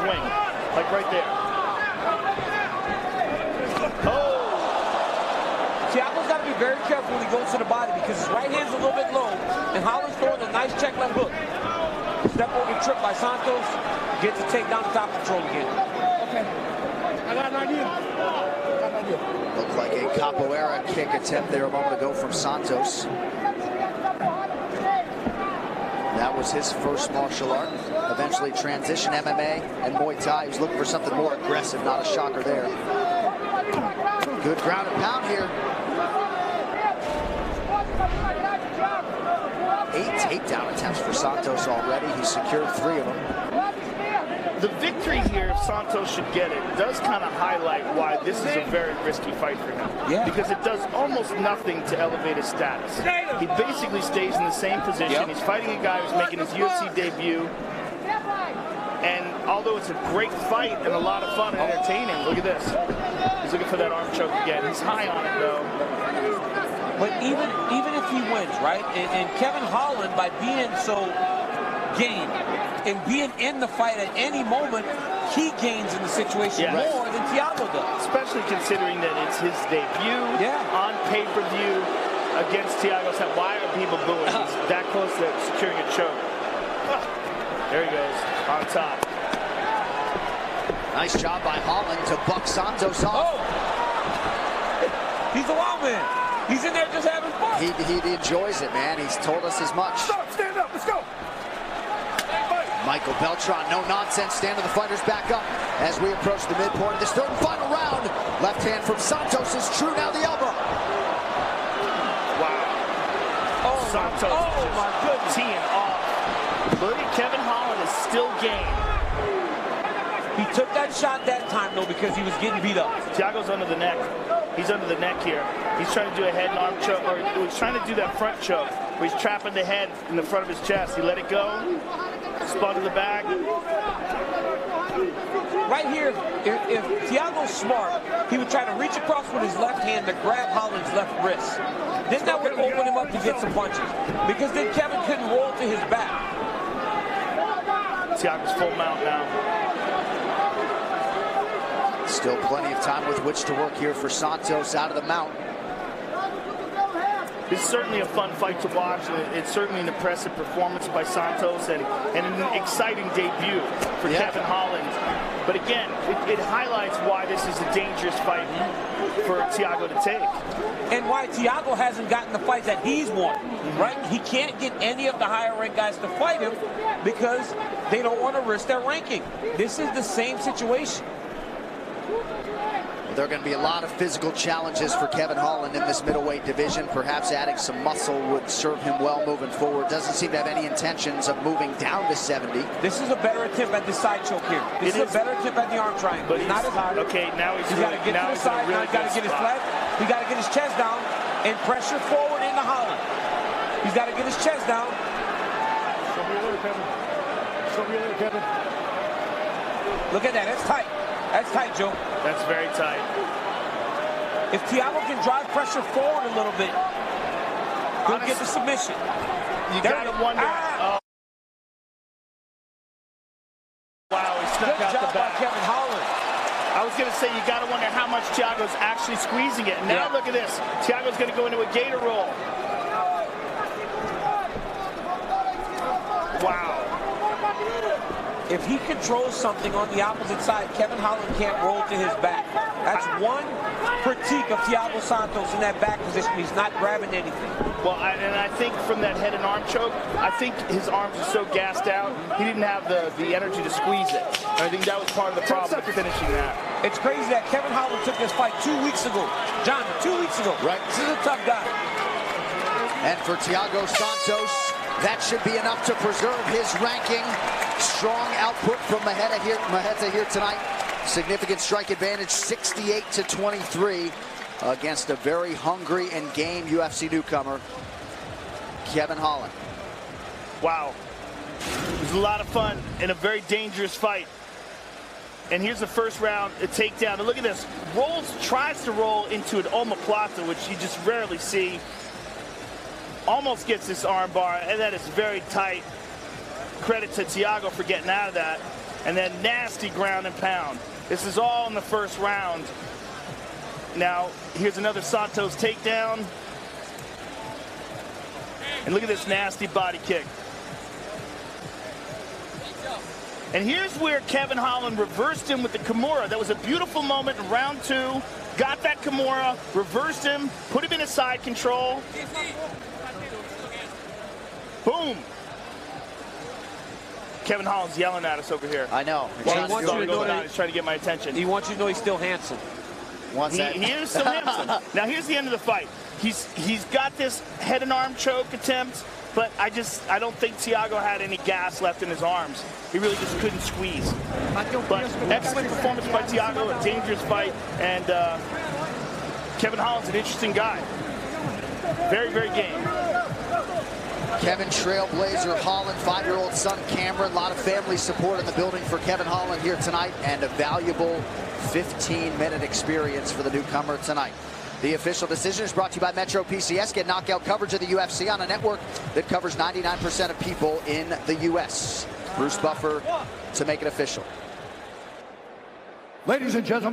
swing, like right there. Oh! Thiago's got to be very careful when he goes to the body because his right hand's a little bit low, and Holland's throwing a nice check left hook. Step over trip by Santos, gets the takedown to top control again. Okay. I got an idea. Looked like a capoeira kick attempt there a moment ago from Santos. That was his first martial art. Eventually transitioned MMA and Muay Thai. He was looking for something more aggressive, not a shocker there. Good ground and pound here. 8 takedown attempts for Santos already. He's secured 3 of them. The victory here, if Santos should get it, does kind of highlight why this is a very risky fight for him. Yeah. Because it does almost nothing to elevate his status. He basically stays in the same position. Yep. He's fighting a guy who's making his UFC debut. And although it's a great fight and a lot of fun and entertaining, look at this. He's looking for that arm choke again. He's high on it, though. But even if he wins, right, and Kevin Holland, by being so game and being in the fight at any moment, he gains in the situation more than Thiago does. Especially considering that it's his debut on pay-per-view against Thiago. Why are people booing? He's that close to securing a choke. There he goes, on top. Nice job by Holland to buck Santos off. Oh! He's a wild man. He's in there just having fun. He enjoys it, man. He's told us as much. Stop, stand up, let's go. Michael Beltran, no nonsense, stand of the fighters back up as we approach the midpoint of this third and final round. Left hand from Santos is true, now the elbow. Wow. Oh, Santos. Oh, my goodness. Teeing off. Look at Kevin Holland is still game. He took that shot that time, though, because he was getting beat up. Thiago's under the neck. He's under the neck here. He's trying to do a head and arm choke, or he's trying to do that front choke, where he's trapping the head in the front of his chest. He let it go. Spun to the back. Right here, if Thiago's smart, he would try to reach across with his left hand to grab Holland's left wrist. Then that would open him up to get some punches, because then Kevin couldn't roll to his back. Thiago's full mount now. Still plenty of time with which to work here for Santos out of the mount. This is certainly a fun fight to watch. It's certainly an impressive performance by Santos and an exciting debut for Kevin Holland. But again, it highlights why this is a dangerous fight for Thiago to take. And why Thiago hasn't gotten the fight that he's won, right? He can't get any of the higher ranked guys to fight him because they don't want to risk their ranking. This is the same situation. There are going to be a lot of physical challenges for Kevin Holland in this middleweight division. Perhaps adding some muscle would serve him well moving forward. Doesn't seem to have any intentions of moving down to 70. This is a better attempt at the side choke here. This is a better attempt at the arm triangle. But he's not as hard. Okay, now he's got to get to the side. Now he's got to get his flat. He's got to get his chest down and pressure forward into Holland. He's got to get his chest down. Show me a little, Kevin. Show me a little, Kevin. Look at that. That's tight. That's tight, Joe. That's very tight. If Thiago can drive pressure forward a little bit, he'll get the submission. You gotta wonder. Oh. Wow, he snuck out the back. By Kevin Holland. I was gonna say you gotta wonder how much Thiago's actually squeezing it. Now look at this. Thiago's gonna go into a gator roll. Wow. If he controls something on the opposite side, Kevin Holland can't roll to his back. That's one critique of Thiago Santos in that back position. He's not grabbing anything. Well, I think from that head and arm choke, I think his arms are so gassed out, he didn't have the energy to squeeze it. I think that was part of the problem with finishing that. It's crazy that Kevin Holland took this fight 2 weeks ago. John, 2 weeks ago. Right. This is a tough guy. And for Thiago Santos, that should be enough to preserve his ranking. Strong output from Maheta here tonight. Significant strike advantage, 68-23 against a very hungry and game UFC newcomer, Kevin Holland. Wow. It was a lot of fun and a very dangerous fight. And here's the first round, a takedown. And look at this. Tries to roll into an omoplata, which you just rarely see. Almost gets this arm bar, and that is very tight. Credit to Thiago for getting out of that. and then nasty ground and pound. This is all in the first round. Now, here's another Santos takedown. And look at this nasty body kick. And here's where Kevin Holland reversed him with the Kimura. That was a beautiful moment in round 2. Got that Kimura, reversed him, put him in a side control. Boom. Kevin Holland's yelling at us over here. I know. Well, he wants you to know that he's trying to get my attention. He wants you to know he's still handsome. He is still handsome. Now here's the end of the fight. He's got this head and arm choke attempt, but I don't think Thiago had any gas left in his arms. He really just couldn't squeeze. But excellent performance by Thiago, a dangerous fight, and Kevin Holland's an interesting guy. Very, very game. Kevin Trailblazer Holland, 5-year-old son Cameron. A lot of family support in the building for Kevin Holland here tonight, and a valuable 15-minute experience for the newcomer tonight. The official decision is brought to you by Metro PCS. Get knockout coverage of the UFC on a network that covers 99% of people in the U.S. Bruce Buffer to make it official. Ladies and gentlemen.